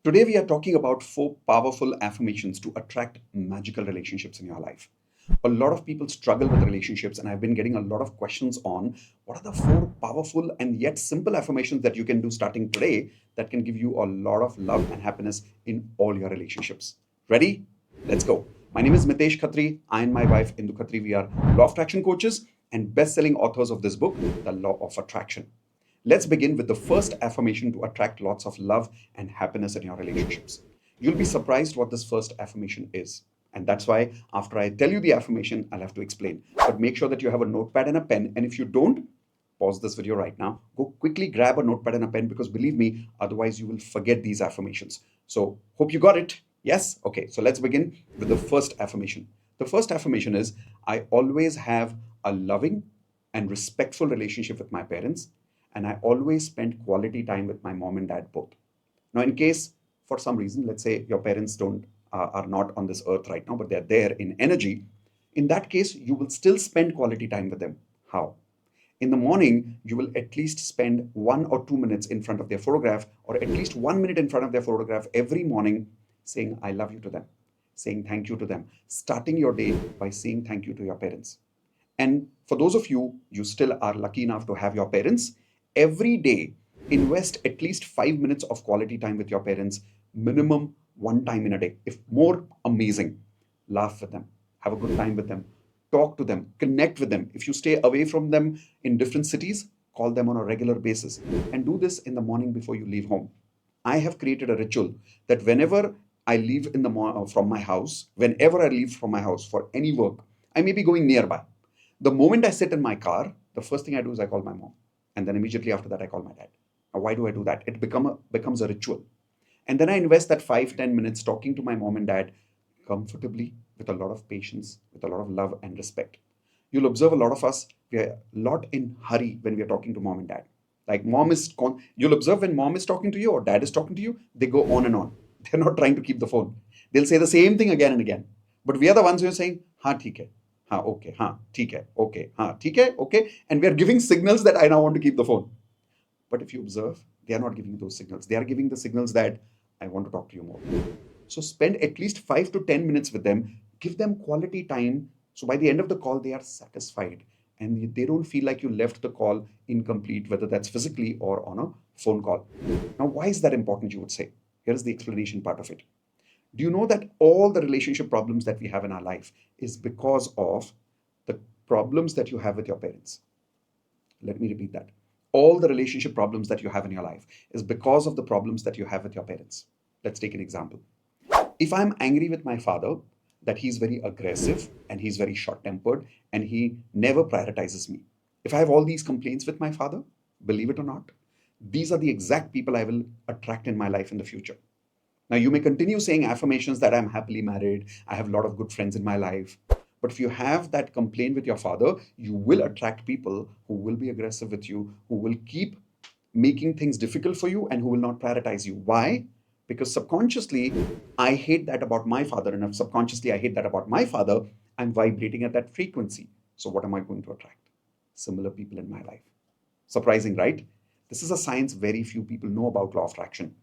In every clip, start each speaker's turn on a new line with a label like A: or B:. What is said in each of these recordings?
A: Today, we are talking about 4 powerful affirmations to attract magical relationships in your life. A lot of people struggle with relationships, and I've been getting a lot of questions on what are the 4 powerful and yet simple affirmations that you can do starting today that can give you a lot of love and happiness in all your relationships. Ready? Let's go. My name is Mitesh Khatri. I and my wife, Indu Khatri, we are law of attraction coaches and best selling authors of this book, The Law of Attraction. Let's begin with the first affirmation to attract lots of love and happiness in your relationships. You'll be surprised what this first affirmation is. And that's why, after I tell you the affirmation, I'll have to explain. But make sure that you have a notepad and a pen. And if you don't, pause this video right now. Go quickly grab a notepad and a pen because believe me, otherwise you will forget these affirmations. So, hope you got it. Yes? Okay, so let's begin with the first affirmation. The first affirmation is I always have a loving and respectful relationship with my parents, and I always spend quality time with my mom and dad both. Now, in case for some reason, let's say your parents don't are not on this earth right now, but they're there in energy, in that case, you will still spend quality time with them. How? In the morning, you will at least spend 1 or 2 minutes in front of their photograph, or at least 1 minute in front of their photograph every morning, saying, I love you to them, saying thank you to them, starting your day by saying thank you to your parents. And for those of you, you still are lucky enough to have your parents, every day invest at least 5 minutes of quality time with your parents, minimum one time in a day. If more, amazing. Laugh with them, have a good time with them, talk to them, connect with them. If you stay away from them in different cities, call them on a regular basis and do this in the morning before you leave home. I have created a ritual that whenever I leave from my house, whenever I leave from my house for any work, I may be going nearby. The moment I sit in my car, the first thing I do is I call my mom. And then immediately after that, I call my dad. Now, why do I do that? Becomes a ritual. And then I invest that 5-10 minutes talking to my mom and dad comfortably with a lot of patience, with a lot of love and respect. You'll observe a lot of us, we are a lot in hurry when we are talking to mom and dad. Like you'll observe when mom is talking to you or dad is talking to you, they go on and on. They're not trying to keep the phone. They'll say the same thing again and again. But we are the ones who are saying, ha, theek hai. Ha, okay, ha, theek hai, okay, ha, theek hai, okay. And we are giving signals that I now want to keep the phone. But if you observe, they are not giving those signals. They are giving the signals that I want to talk to you more. So spend at least 5 to 10 minutes with them. Give them quality time. So by the end of the call, they are satisfied and they don't feel like you left the call incomplete, whether that's physically or on a phone call. Now, why is that important, you would say? Here's the explanation part of it. Do you know that all the relationship problems that we have in our life is because of the problems that you have with your parents? Let me repeat that. All the relationship problems that you have in your life is because of the problems that you have with your parents. Let's take an example. If I'm angry with my father, that he's very aggressive and he's very short tempered and he never prioritizes me. If I have all these complaints with my father, believe it or not, these are the exact people I will attract in my life in the future. Now, you may continue saying affirmations that I'm happily married, I have a lot of good friends in my life. But if you have that complaint with your father, you will attract people who will be aggressive with you, who will keep making things difficult for you, and who will not prioritize you. Why? Because subconsciously, I hate that about my father. And if subconsciously I hate that about my father, I'm vibrating at that frequency. So, what am I going to attract? Similar people in my life. Surprising, right? This is a science very few people know about law of attraction.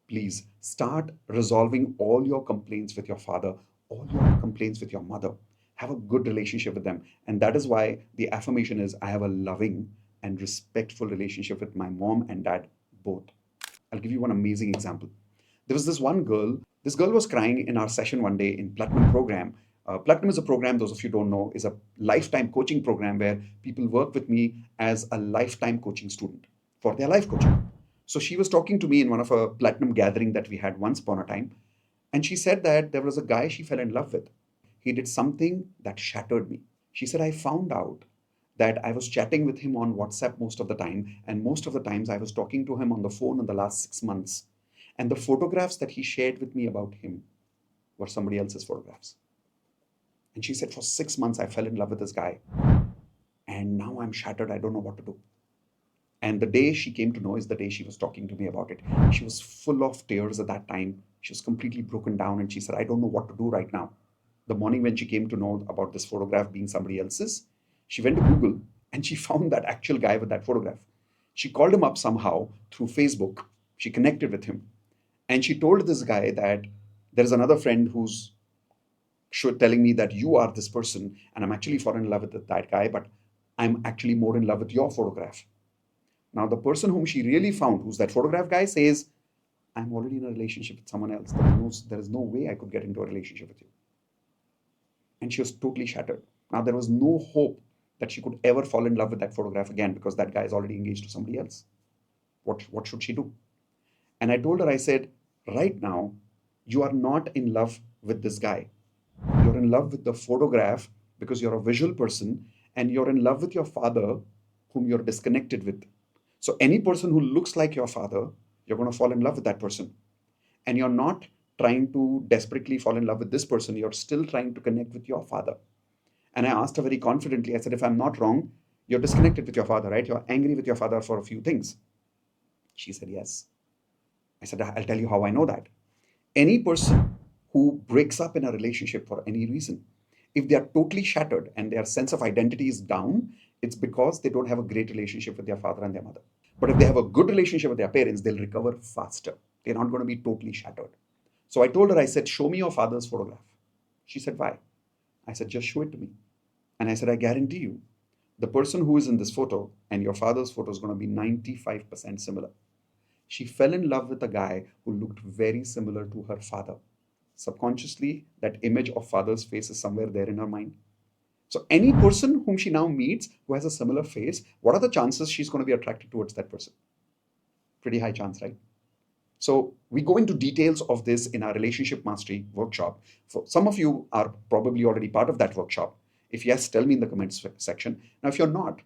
A: Please start resolving all your complaints with your father, all your complaints with your mother. Have a good relationship with them. And that is why the affirmation is I have a loving and respectful relationship with my mom and dad both. I'll give you one amazing example. There was this one girl. This girl was crying in our session one day in Platinum program. Platinum is a program, those of you don't know, is a lifetime coaching program where people work with me as a lifetime coaching student for their life coaching. So she was talking to me in one of a Platinum gathering that we had once upon a time. And she said that there was a guy she fell in love with. He did something that shattered me. She said, I found out that I was chatting with him on WhatsApp most of the time, and most of the times I was talking to him on the phone in the last 6 months. And the photographs that he shared with me about him were somebody else's photographs. And she said, for 6 months, I fell in love with this guy. And now I'm shattered. I don't know what to do. And the day she came to know is the day she was talking to me about it. She was full of tears at that time. She was completely broken down. And she said, I don't know what to do right now. The morning when she came to know about this photograph being somebody else's, she went to Google and she found that actual guy with that photograph. She called him up somehow through Facebook. She connected with him. And she told this guy that there is another friend who's telling me that you are this person, and I'm actually fallen in love with that guy, but I'm actually more in love with your photograph. Now, the person whom she really found, who's that photograph guy, says, I'm already in a relationship with someone else. There is no way I could get into a relationship with you. And she was totally shattered. Now, there was no hope that she could ever fall in love with that photograph again because that guy is already engaged to somebody else. What should she do? And I told her, I said, right now, you are not in love with this guy. You're in love with the photograph because you're a visual person, and you're in love with your father whom you're disconnected with. So, any person who looks like your father, you're going to fall in love with that person. And you're not trying to desperately fall in love with this person, you're still trying to connect with your father. And I asked her very confidently, I said, if I'm not wrong, you're disconnected with your father, right? You're angry with your father for a few things. She said, yes. I said, I'll tell you how I know that. Any person who breaks up in a relationship for any reason, if they are totally shattered and their sense of identity is down, it's because they don't have a great relationship with their father and their mother. But if they have a good relationship with their parents, they'll recover faster. They're not going to be totally shattered. So I told her, I said, show me your father's photograph. She said, why? I said, just show it to me. And I said, I guarantee you, the person who is in this photo and your father's photo is going to be 95% similar. She fell in love with a guy who looked very similar to her father. Subconsciously, that image of father's face is somewhere there in her mind. So any person whom she now meets who has a similar face, what are the chances she's going to be attracted towards that person? Pretty high chance, right? So we go into details of this in our relationship mastery workshop. For some of you are probably already part of that workshop. If yes, tell me in the comments section. Now, if you're not,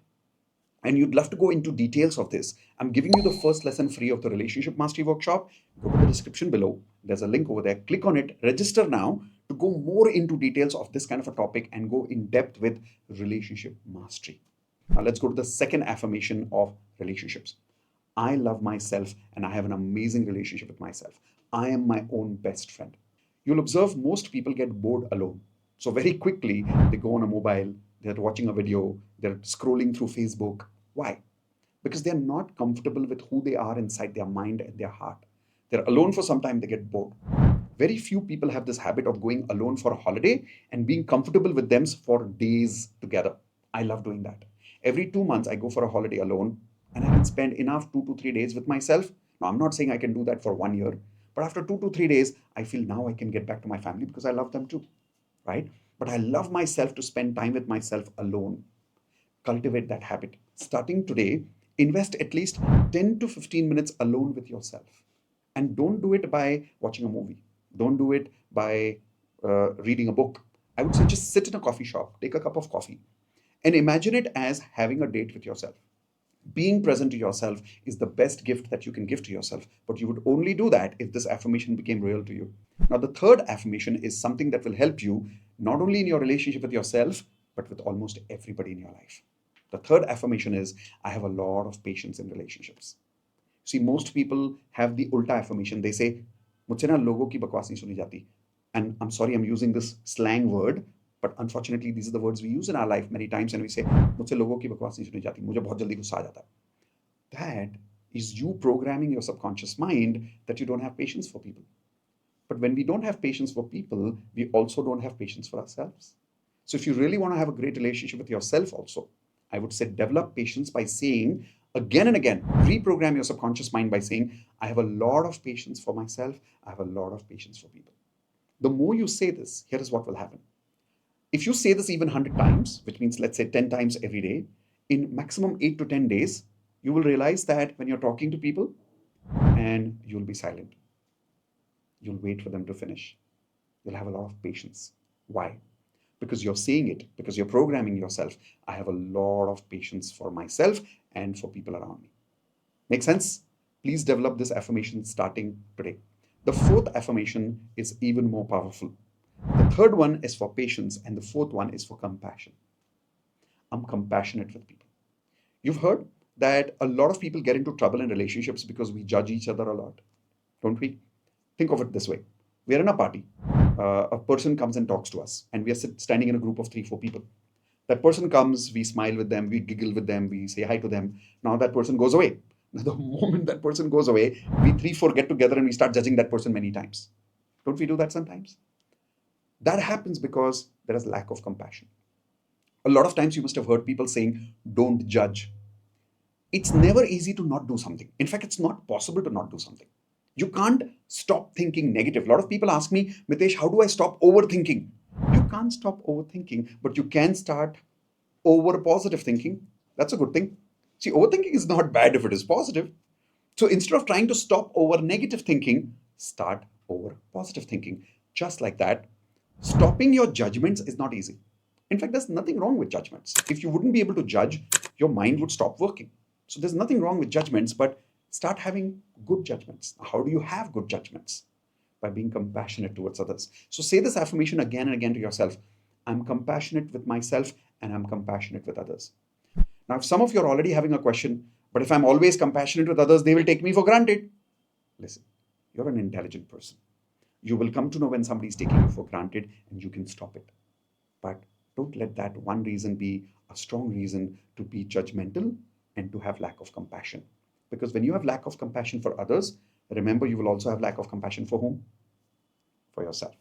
A: and you'd love to go into details of this, I'm giving you the first lesson free of the relationship mastery workshop. Go to the description below. There's a link over there. Click on it, register now to go more into details of this kind of a topic and go in depth with relationship mastery. Now, let's go to the second affirmation of relationships. I love myself and I have an amazing relationship with myself. I am my own best friend. You'll observe most people get bored alone. So, very quickly, they go on a mobile, they're watching a video, they're scrolling through Facebook. Why? Because they're not comfortable with who they are inside their mind and their heart. They're alone for some time, they get bored. Very few people have this habit of going alone for a holiday and being comfortable with them for days together. I love doing that. Every 2 months, I go for a holiday alone and I can spend enough 2 to 3 days with myself. Now, I'm not saying I can do that for 1 year, but after 2 to 3 days, I feel now I can get back to my family because I love them too, right? But I love myself to spend time with myself alone. Cultivate that habit. Starting today, invest at least 10 to 15 minutes alone with yourself. And don't do it by watching a movie. Don't do it by reading a book. I would say just sit in a coffee shop, take a cup of coffee, and imagine it as having a date with yourself. Being present to yourself is the best gift that you can give to yourself, but you would only do that if this affirmation became real to you. Now, the third affirmation is something that will help you not only in your relationship with yourself, but with almost everybody in your life. The third affirmation is I have a lot of patience in relationships. See, most people have the ulta affirmation. They say, मुझसे ना लोगों की बकवास नहीं सुनी जाती. And I'm sorry, I'm using this slang word, but unfortunately, these are the words we use in our life many times, and we say, मुझसे लोगों की बकवास नहीं सुनी जाती. मुझे बहुत जल्दी गुस्सा आ जाता है. That is you programming your subconscious mind that you don't have patience for people. But when we don't have patience for people, we also don't have patience for ourselves. So if you really want to have a great relationship with yourself also, I would say develop patience by saying again and again, reprogram your subconscious mind by saying, I have a lot of patience for myself. I have a lot of patience for people. The more you say this, here is what will happen. If you say this even 100 times, which means let's say 10 times every day, in maximum 8 to 10 days, you will realize that when you're talking to people and you'll be silent, you'll wait for them to finish. You'll have a lot of patience. Why? Because you're saying it, because you're programming yourself. I have a lot of patience for myself and for people around me. Make sense? Please develop this affirmation starting today. The fourth affirmation is even more powerful. The third one is for patience, and the fourth one is for compassion. I'm compassionate with people. You've heard that a lot of people get into trouble in relationships because we judge each other a lot, don't we? Think of it this way. We are in a party. A person comes and talks to us, and we are standing in a group of 3, 4 people. That person comes, we smile with them, we giggle with them, we say hi to them. Now that person goes away. Now, the moment that person goes away, we three, four get together and we start judging that person many times. Don't we do that sometimes? That happens because there is lack of compassion. A lot of times you must have heard people saying, don't judge. It's never easy to not do something. In fact, it's not possible to not do something. You can't stop thinking negative. A lot of people ask me, Mitesh, how do I stop overthinking? You can't stop overthinking, but you can start over positive thinking. That's a good thing. See, overthinking is not bad if it is positive. So instead of trying to stop over negative thinking, start over positive thinking. Just like that, stopping your judgments is not easy. In fact, there's nothing wrong with judgments. If you wouldn't be able to judge, your mind would stop working. So there's nothing wrong with judgments, but start having good judgments. How do you have good judgments? By being compassionate towards others. So say this affirmation again and again to yourself. I'm compassionate with myself and I'm compassionate with others. Now, if some of you are already having a question, but if I'm always compassionate with others, they will take me for granted. Listen, you're an intelligent person. You will come to know when somebody is taking you for granted and you can stop it. But don't let that one reason be a strong reason to be judgmental and to have lack of compassion. Because when you have lack of compassion for others, remember you will also have lack of compassion for whom? For yourself.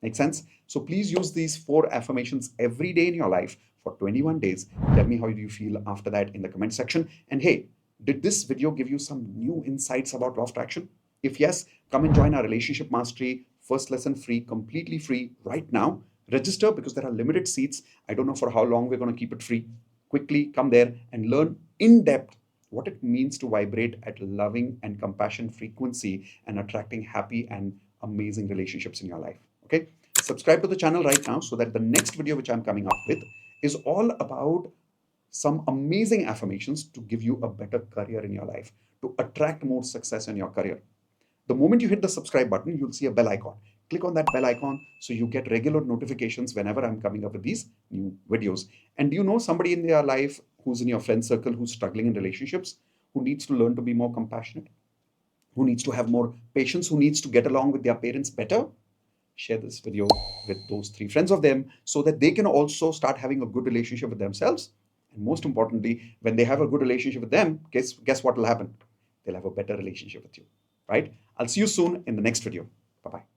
A: Make sense? So please use these 4 affirmations every day in your life for 21 days. Tell me how do you feel after that in the comment section. And hey, did this video give you some new insights about law of attraction? If yes, come and join our relationship mastery first lesson free, completely free right now. Register because there are limited seats. I don't know for how long we're going to keep it free. Quickly come there and learn in depth what it means to vibrate at loving and compassion frequency and attracting happy and amazing relationships in your life. Okay, subscribe to the channel right now so that the next video which I'm coming up with is all about some amazing affirmations to give you a better career in your life, to attract more success in your career. The moment you hit the subscribe button, you'll see a bell icon. Click on that bell icon so you get regular notifications whenever I'm coming up with these new videos. And do you know somebody in their life who's in your friend circle who's struggling in relationships, who needs to learn to be more compassionate, who needs to have more patience, who needs to get along with their parents better? Share this video with those 3 friends of them so that they can also start having a good relationship with themselves. And most importantly, when they have a good relationship with them, guess what will happen? They'll have a better relationship with you, right? I'll see you soon in the next video. Bye bye.